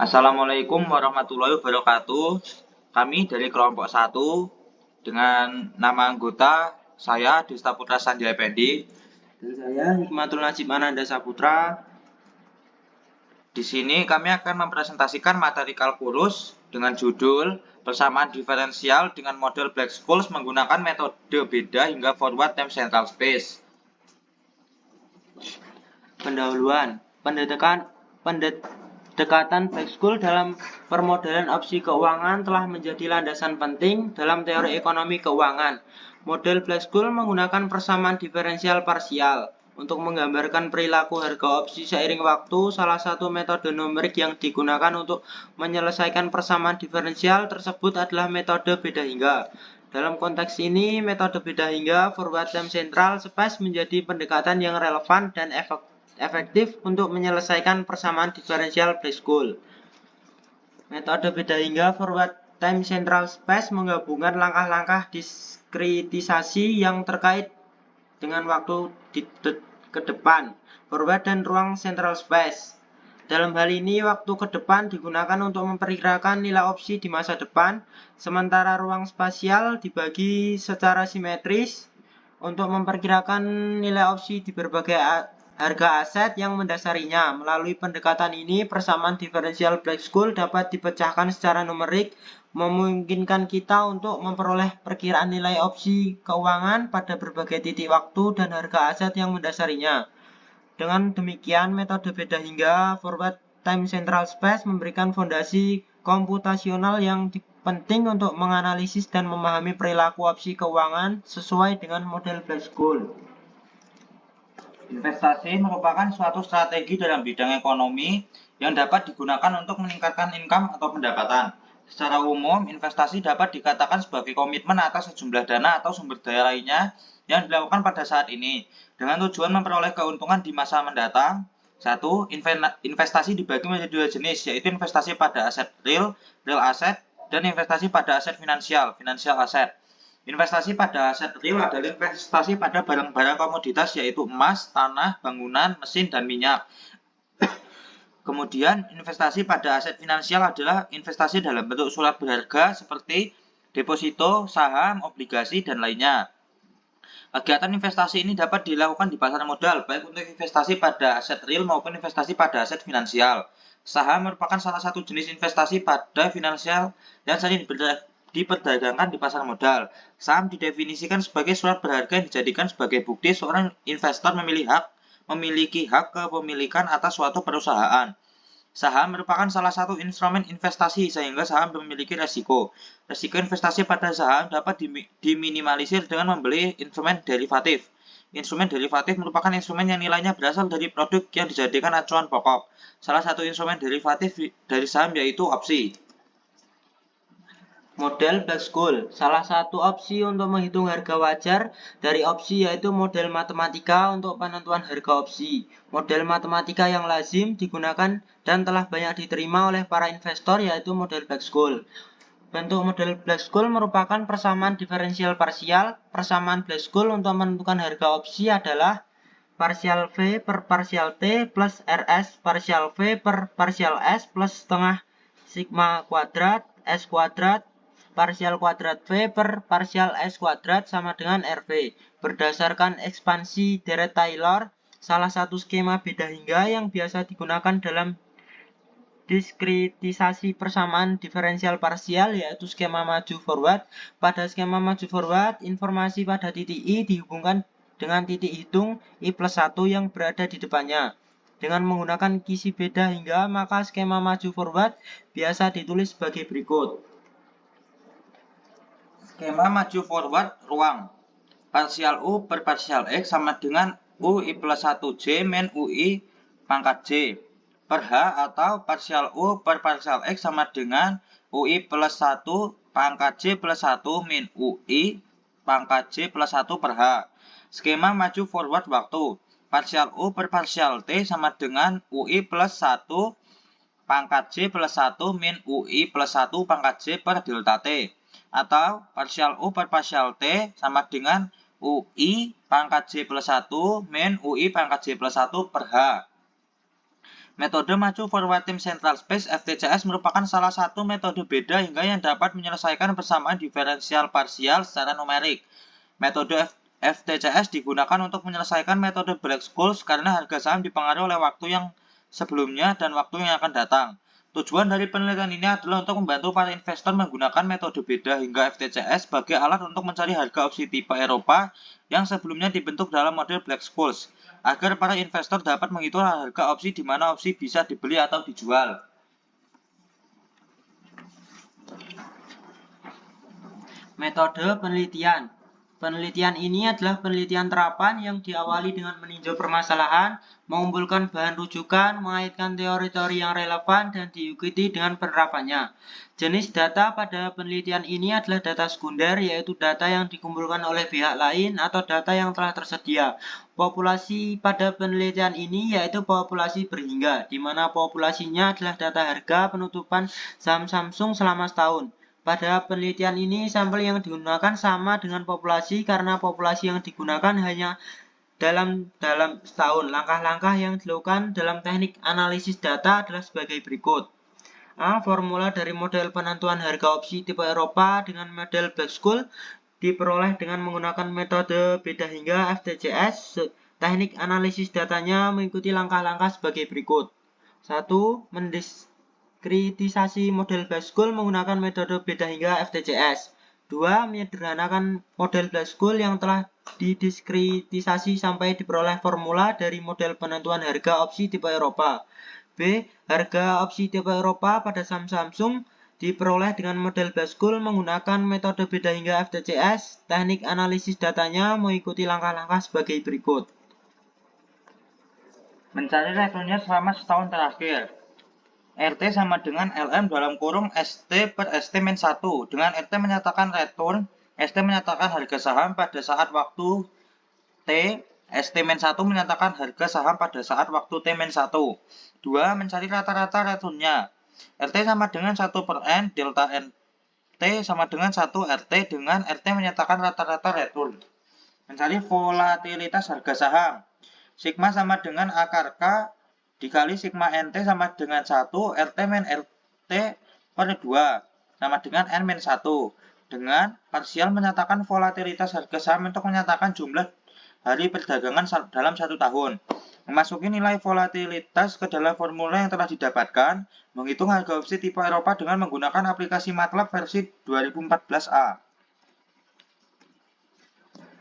Assalamualaikum warahmatullahi wabarakatuh. Kami dari kelompok 1 dengan nama anggota saya Desta Putra Sandi Effendi dan saya Hikmatul Najib Ananda Saputra. Di sini kami akan mempresentasikan materi kalkulus dengan judul persamaan diferensial dengan model Black-Scholes menggunakan metode beda hingga forward time central space. Pendahuluan, pendekatan Black-Scholes dalam permodelan opsi keuangan telah menjadi landasan penting dalam teori ekonomi keuangan. Model Black-Scholes menggunakan persamaan diferensial parsial. Untuk menggambarkan perilaku harga opsi seiring waktu, salah satu metode numerik yang digunakan untuk menyelesaikan persamaan diferensial tersebut adalah metode beda hingga. Dalam konteks ini, metode beda hingga forward time central space menjadi pendekatan yang relevan dan efektif untuk menyelesaikan persamaan diferensial Black-Scholes. Metode beda hingga forward time central space menggabungkan langkah-langkah diskritisasi yang terkait dengan waktu ke depan, forward dan ruang central space. Dalam hal ini, waktu ke depan digunakan untuk memperkirakan nilai opsi di masa depan, sementara ruang spasial dibagi secara simetris untuk memperkirakan nilai opsi di berbagai harga aset yang mendasarinya. Melalui pendekatan ini, persamaan diferensial Black-Scholes dapat dipecahkan secara numerik, memungkinkan kita untuk memperoleh perkiraan nilai opsi keuangan pada berbagai titik waktu dan harga aset yang mendasarinya. Dengan demikian, metode beda hingga forward time central space memberikan fondasi komputasional yang penting untuk menganalisis dan memahami perilaku opsi keuangan sesuai dengan model Black-Scholes. Investasi merupakan suatu strategi dalam bidang ekonomi yang dapat digunakan untuk meningkatkan income atau pendapatan. Secara umum, investasi dapat dikatakan sebagai komitmen atas sejumlah dana atau sumber daya lainnya yang dilakukan pada saat ini, dengan tujuan memperoleh keuntungan di masa mendatang. 1. Investasi dibagi menjadi dua jenis, yaitu investasi pada aset real asset, dan investasi pada aset finansial asset. Investasi pada aset real adalah investasi pada barang-barang komoditas yaitu emas, tanah, bangunan, mesin, dan minyak. Kemudian, investasi pada aset finansial adalah investasi dalam bentuk surat berharga seperti deposito, saham, obligasi, dan lainnya. Kegiatan investasi ini dapat dilakukan di pasar modal, baik untuk investasi pada aset real maupun investasi pada aset finansial. Saham merupakan salah satu jenis investasi pada finansial yang sering diperdagangkan di pasar modal. Saham didefinisikan sebagai surat berharga yang dijadikan sebagai bukti seorang investor memiliki hak kepemilikan atas suatu perusahaan. Saham merupakan salah satu instrumen investasi sehingga saham memiliki resiko. Resiko investasi pada saham dapat diminimalisir dengan membeli instrumen derivatif. Instrumen derivatif merupakan instrumen yang nilainya berasal dari produk yang dijadikan acuan pokok. Salah satu instrumen derivatif dari saham yaitu opsi. Model Black-Scholes. Salah satu opsi untuk menghitung harga wajar dari opsi yaitu model matematika untuk penentuan harga opsi. Model matematika yang lazim digunakan dan telah banyak diterima oleh para investor yaitu model Black-Scholes. Bentuk model Black-Scholes merupakan persamaan diferensial parsial. Persamaan Black-Scholes untuk menentukan harga opsi adalah parsial V per parsial T plus RS parsial V per parsial S plus setengah sigma kuadrat S kuadrat parsial kuadrat V per parsial S kuadrat sama dengan RV. Berdasarkan ekspansi deret Taylor, salah satu skema beda hingga yang biasa digunakan dalam diskritisasi persamaan diferensial parsial yaitu skema maju forward. Pada skema maju forward, informasi pada titik I dihubungkan dengan titik hitung I plus 1 yang berada di depannya. Dengan menggunakan kisi beda hingga, maka skema maju forward biasa ditulis sebagai berikut. Skema maju forward ruang. Parsial U per parsial X sama dengan UI plus 1J min UI pangkat J per H, atau parsial U per parsial X sama dengan UI plus 1 pangkat J plus 1 min UI pangkat J plus 1 per H. Skema maju forward waktu. Parsial U per parsial T sama dengan UI plus 1 pangkat J plus 1 min UI plus 1 pangkat J per delta T. Atau parsial U per parsial T sama dengan UI pangkat J plus 1 min UI pangkat J plus 1 per H. Metode Maju Forward Time Central Space (FTCS) merupakan salah satu metode beda hingga yang dapat menyelesaikan persamaan diferensial parsial secara numerik. Metode FTCS digunakan untuk menyelesaikan metode Black Scholes karena harga saham dipengaruhi oleh waktu yang sebelumnya dan waktu yang akan datang. Tujuan dari penelitian ini adalah untuk membantu para investor menggunakan metode beda hingga FTCS sebagai alat untuk mencari harga opsi tipe Eropa yang sebelumnya dibentuk dalam model Black Scholes, agar para investor dapat menghitung harga opsi di mana opsi bisa dibeli atau dijual. Metode penelitian. Penelitian ini adalah penelitian terapan yang diawali dengan meninjau permasalahan, mengumpulkan bahan rujukan, mengaitkan teori-teori yang relevan, dan diikuti dengan penerapannya. Jenis data pada penelitian ini adalah data sekunder, yaitu data yang dikumpulkan oleh pihak lain atau data yang telah tersedia. Populasi pada penelitian ini yaitu populasi berhingga, di mana populasinya adalah data harga penutupan saham Samsung selama setahun. Pada penelitian ini, sampel yang digunakan sama dengan populasi karena populasi yang digunakan hanya dalam setahun. Langkah-langkah yang dilakukan dalam teknik analisis data adalah sebagai berikut. A. Formula dari model penentuan harga opsi tipe Eropa dengan model Black Scholes diperoleh dengan menggunakan metode beda hingga FTCS. Teknik analisis datanya mengikuti langkah-langkah sebagai berikut. 1. Kritisasi model Black Scholes menggunakan metode beda hingga FTCS. 2. Menyederhanakan model Black Scholes yang telah didiskritisasi sampai diperoleh formula dari model penentuan harga opsi tipe Eropa. B. Harga opsi tipe Eropa pada saham Samsung diperoleh dengan model Black Scholes menggunakan metode beda hingga FTCS. Teknik analisis datanya mengikuti langkah-langkah sebagai berikut. Mencari returnnya selama setahun terakhir. RT sama dengan LM dalam kurung ST per ST min 1. Dengan RT menyatakan return, ST menyatakan harga saham pada saat waktu T, ST min 1 menyatakan harga saham pada saat waktu T min 1. 2. Mencari rata-rata returnnya. RT sama dengan 1 per N, delta NT sama dengan 1 RT dengan RT menyatakan rata-rata return. Mencari volatilitas harga saham. Sigma sama dengan akar K dikali sigma NT sama dengan 1 RT min RT per 2 sama dengan N min 1. Dengan parsial menyatakan volatilitas harga saham untuk menyatakan jumlah hari perdagangan dalam 1 tahun. Memasuki nilai volatilitas ke dalam formula yang telah didapatkan, menghitung harga opsi tipe Eropa dengan menggunakan aplikasi MATLAB versi 2014A.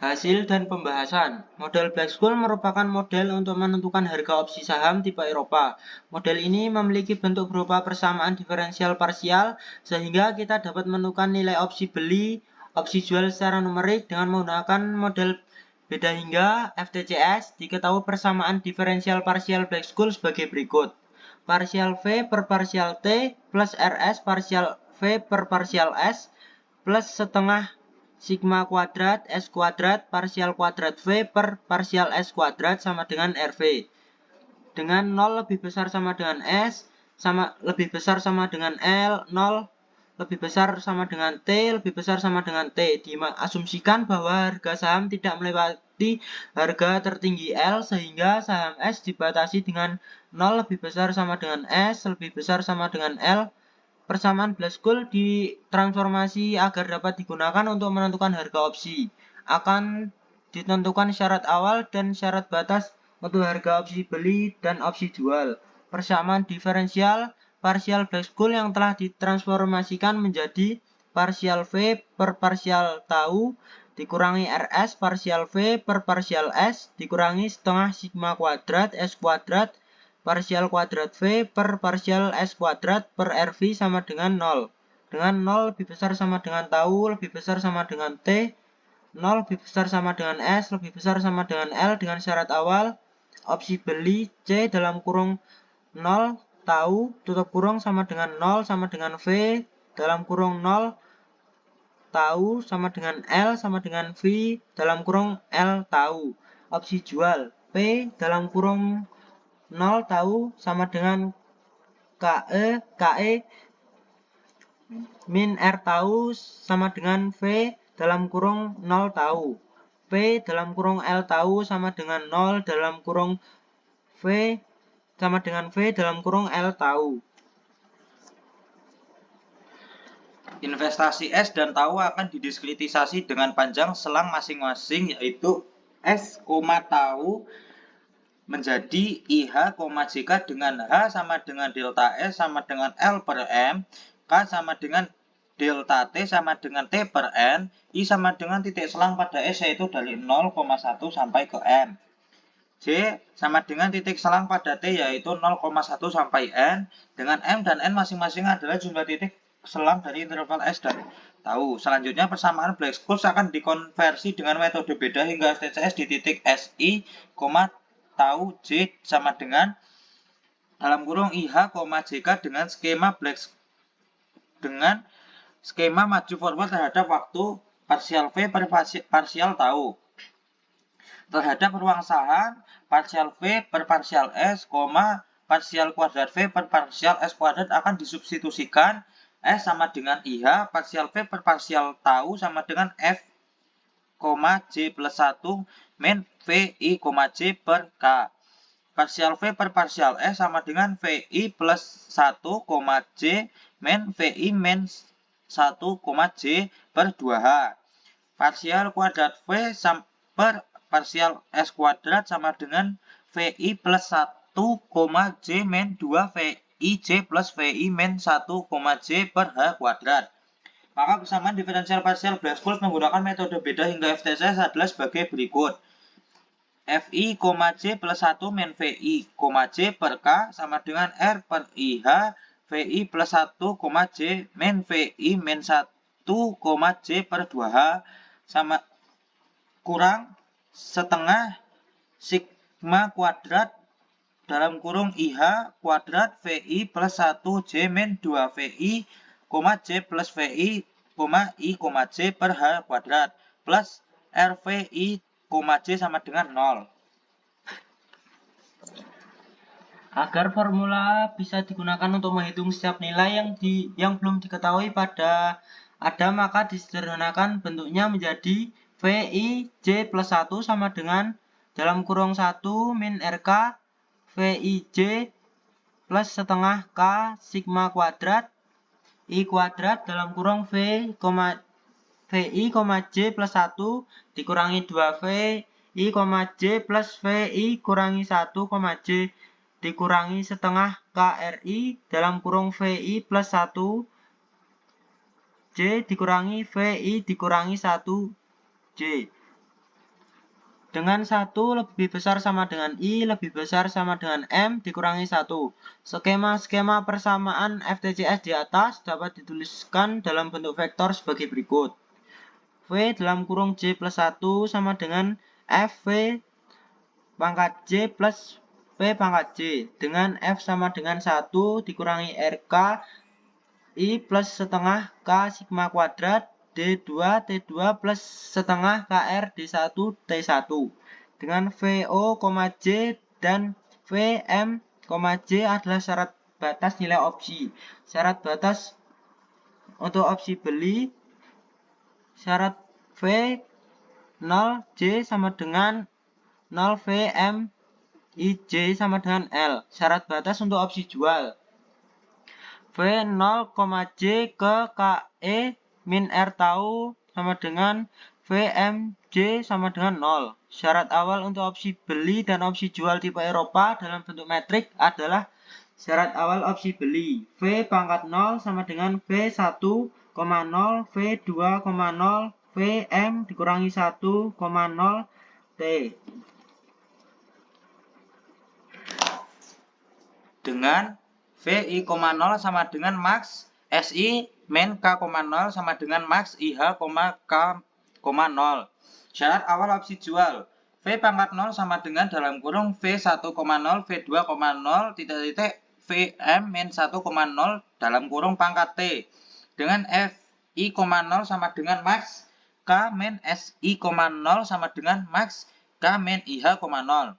Hasil dan pembahasan. Model Black Scholes merupakan model untuk menentukan harga opsi saham tipe Eropa. Model ini memiliki bentuk berupa persamaan diferensial parsial sehingga kita dapat menentukan nilai opsi beli, opsi jual secara numerik dengan menggunakan model beda hingga FTCS. Diketahui persamaan diferensial parsial Black Scholes sebagai berikut. Parsial V per parsial T plus RS parsial V per parsial S plus setengah sigma kuadrat S kuadrat parsial kuadrat V per parsial S kuadrat sama dengan RV. Dengan 0 lebih besar sama dengan S, lebih besar sama dengan L, 0 lebih besar sama dengan T, lebih besar sama dengan T. Diasumsikan bahwa harga saham tidak melewati harga tertinggi L sehingga saham S dibatasi dengan 0 lebih besar sama dengan S, lebih besar sama dengan L. Persamaan Black Scholes ditransformasi agar dapat digunakan untuk menentukan harga opsi. Akan ditentukan syarat awal dan syarat batas untuk harga opsi beli dan opsi jual. Persamaan diferensial parsial Black Scholes yang telah ditransformasikan menjadi parsial V per parsial tau dikurangi RS parsial V per parsial S dikurangi setengah sigma kuadrat S kuadrat parsial kuadrat V per parsial S kuadrat per RV sama dengan 0. Dengan 0 lebih besar sama dengan tau, lebih besar sama dengan T, 0 lebih besar sama dengan S, lebih besar sama dengan L dengan syarat awal. Opsi beli C dalam kurung 0 tau tutup kurung sama dengan 0 sama dengan V dalam kurung 0 tau sama dengan L sama dengan V dalam kurung L tau. Opsi jual P dalam kurung 0 tau sama dengan KE min R tau sama dengan V dalam kurung 0 tau. P dalam kurung L tau sama dengan 0 dalam kurung V sama dengan V dalam kurung L tahu. Investasi S dan tau akan didiskretisasi dengan panjang selang masing-masing, yaitu S, tau menjadi IH, JK dengan H sama dengan delta S sama dengan L per M, K sama dengan delta T sama dengan T per N, I sama dengan titik selang pada S yaitu dari 0,1 sampai ke M. J sama dengan titik selang pada T yaitu 0,1 sampai N, dengan M dan N masing-masing adalah jumlah titik selang dari interval S dan tau. Selanjutnya persamaan Black-Scholes akan dikonversi dengan metode beda hingga FTCS di titik SI, tau J sama dengan dalam kurung IH, JK dengan skema maju forward terhadap waktu parsial V per parsial tau. Terhadap ruang saham parsial V per parsial S, parsial kuadrat V per parsial S kuadrat akan disubstitusikan S sama dengan IH, parsial V per parsial tau sama dengan F, J plus 1 min VI, J per K. Parsial V per parsial S sama dengan VI plus 1, J min VI min 1, J per 2H. Parsial kuadrat V per parsial S kuadrat sama dengan VI plus 1, J min 2 VI J plus VI min 1, J per H kuadrat. Maka persamaan diferensial parsial Black-Scholes menggunakan metode beda hingga FTCS adalah sebagai berikut. FI, J plus 1 min VI, J per K sama dengan R per IH, VI plus 1, J min VI min 1, J per 2H sama kurang setengah sigma kuadrat dalam kurung IH kuadrat VI plus 1 J min 2 VI, J plus VI, I, J per H kuadrat plus RVI, J sama dengan 0. Agar formula bisa digunakan untuk menghitung setiap nilai yang belum diketahui pada ada, maka disederhanakan bentuknya menjadi VI J plus 1 sama dengan dalam kurung 1 min RK VI J plus setengah K sigma kuadrat I kuadrat dalam kurung VI, J plus 1 dikurangi 2 VI, J plus VI kurangi 1, J dikurangi setengah KRI dalam kurung VI plus 1 J dikurangi VI dikurangi 1 J. Dengan 1 lebih besar sama dengan I lebih besar sama dengan M dikurangi 1. Skema persamaan FTCS di atas dapat dituliskan dalam bentuk vektor sebagai berikut. V dalam kurung J plus 1 sama dengan F V pangkat J plus V pangkat J dengan F sama dengan 1 dikurangi RK I plus setengah K sigma kuadrat D2 T2 plus setengah KR D1 T1 dengan VO, J dan VM, J adalah syarat batas nilai opsi. Syarat batas untuk opsi beli, syarat V 0 J sama dengan 0 VM IJ sama dengan L. Syarat batas untuk opsi jual V 0, J ke KE min R tau sama dengan VM J sama dengan 0. Syarat awal untuk opsi beli dan opsi jual tipe Eropa dalam bentuk metrik adalah syarat awal opsi beli V pangkat 0 sama dengan V1, 0, V2, 0, VM dikurangi 1, 0, T. Dengan VI, 0 sama dengan max SI min K, 0 sama dengan max IH, K, 0. Syarat awal opsi jual V pangkat 0 sama dengan dalam kurung V1, 0, V2, 0, titik-titik VM min 1, 0 dalam kurung pangkat T. Dengan FI, 0 sama dengan max K min SI, 0 sama dengan max K min IH, 0.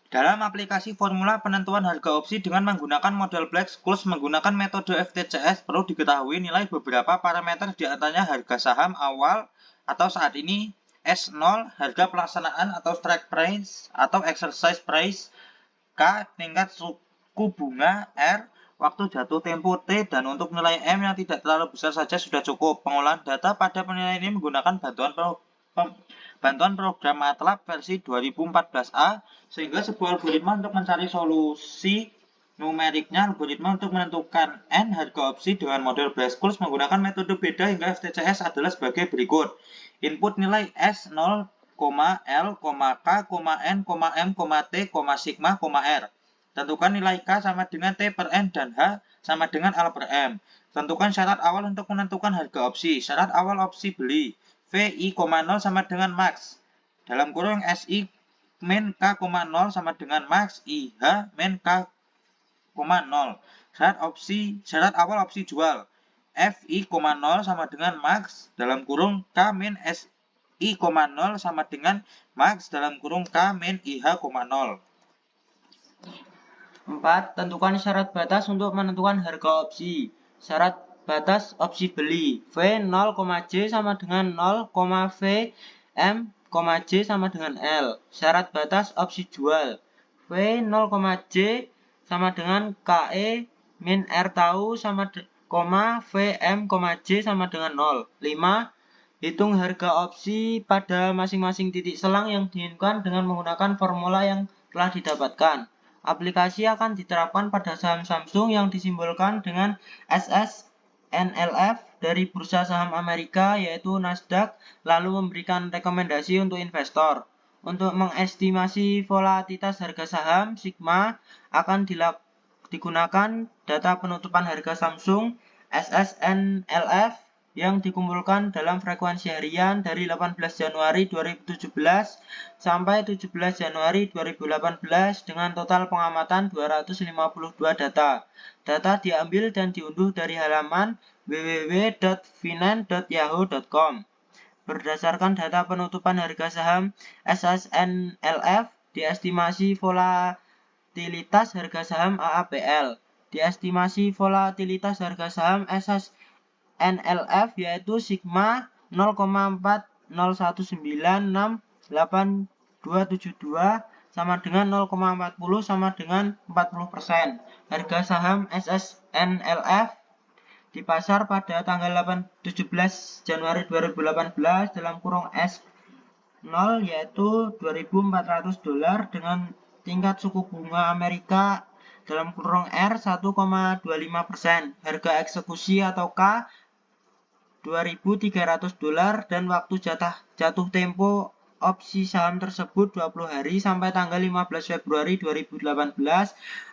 Dalam aplikasi formula penentuan harga opsi dengan menggunakan model Black-Scholes menggunakan metode FTCS, perlu diketahui nilai beberapa parameter di antaranya harga saham awal atau saat ini S0, harga pelaksanaan atau strike price atau exercise price, K tingkat suku bunga R, waktu jatuh tempo T, dan untuk nilai M yang tidak terlalu besar saja sudah cukup. Pengolahan data pada penilaian ini menggunakan bantuan program MATLAB versi 2014A, sehingga sebuah algoritma untuk mencari solusi numeriknya, algoritma untuk menentukan N harga opsi dengan model Black-Scholes menggunakan metode beda hingga FTCS adalah sebagai berikut. Input nilai S 0, L, K, N, M, T, sigma, R. Tentukan nilai K sama dengan T per N dan H sama dengan L per M. Tentukan syarat awal untuk menentukan harga opsi. Syarat awal opsi beli. VI, 0 sama dengan max. Dalam kurung SI min K, 0 sama dengan max. IH min K, 0. Syarat awal opsi jual. FI, 0 sama dengan max. Dalam kurung K min SI, 0 sama dengan max. Dalam kurung K min IH, 0. 4. Tentukan syarat batas untuk menentukan harga opsi. Syarat batas opsi beli. V 0, J sama dengan 0, V M, J sama dengan L. Syarat batas opsi jual. V 0, J sama dengan KE min R tahu sama V M, J sama dengan 0. 5. Hitung harga opsi pada masing-masing titik selang yang diinginkan dengan menggunakan formula yang telah didapatkan. Aplikasi akan diterapkan pada saham Samsung yang disimbolkan dengan SSNLF dari bursa saham Amerika yaitu Nasdaq, lalu memberikan rekomendasi untuk investor. Untuk mengestimasi volatilitas harga saham, sigma akan digunakan data penutupan harga Samsung SSNLF yang dikumpulkan dalam frekuensi harian dari 18 Januari 2017 sampai 17 Januari 2018 dengan total pengamatan 252 data. Data diambil dan diunduh dari halaman www.finance.yahoo.com. Berdasarkan data penutupan harga saham SSNLF, diestimasi volatilitas harga saham AAPL. Diestimasi volatilitas harga saham SSNLF yaitu sigma 0,40196822 sama dengan 0,40 sama dengan 40%. Harga saham SSNLF di pasar pada tanggal 17 Januari 2018 dalam kurung S0 yaitu $2.400 dengan tingkat suku bunga Amerika dalam kurung R 1,25%. Harga eksekusi atau K $2.300 dan waktu jatuh tempo opsi saham tersebut 20 hari sampai tanggal 15 Februari 2018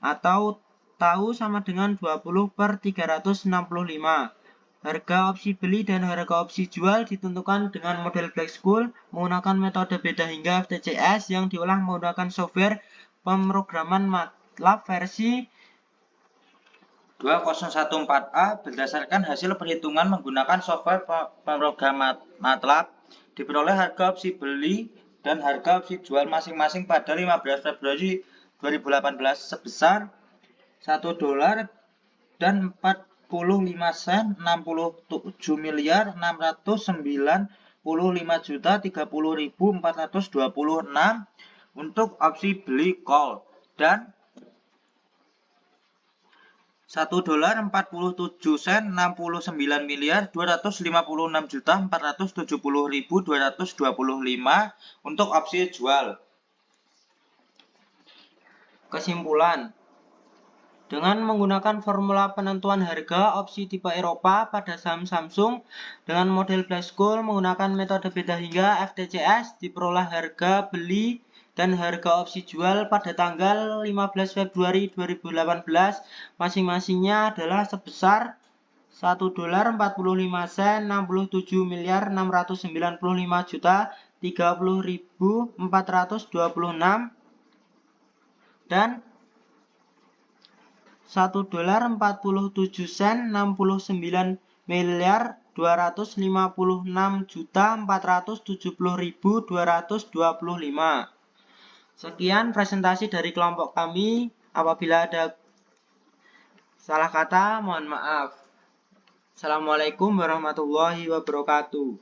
atau tahu sama dengan 20/365. Harga opsi beli dan harga opsi jual ditentukan dengan model Black-Scholes menggunakan metode beda hingga FTCS yang diolah menggunakan software pemrograman MATLAB versi 2014A berdasarkan hasil perhitungan menggunakan software pemrogram MATLAB, diperoleh harga opsi beli dan harga opsi jual masing-masing pada 15 Februari 2018 sebesar $1 dan 45 sen 67.995.30.426 untuk opsi beli call dan $1 47 sen 69.256.470.225 untuk opsi jual. Kesimpulan. Dengan menggunakan formula penentuan harga opsi tipe Eropa pada saham Samsung dengan model Black-Scholes menggunakan metode beda hingga FTCS diperoleh harga beli dan harga opsi jual pada tanggal 15 Februari 2018 masing-masingnya adalah sebesar $1 45 sen 67.995.30.426 dan $1 47 sen 69.256.470.225. Sekian presentasi dari kelompok kami. Apabila ada salah kata, mohon maaf. Assalamualaikum warahmatullahi wabarakatuh.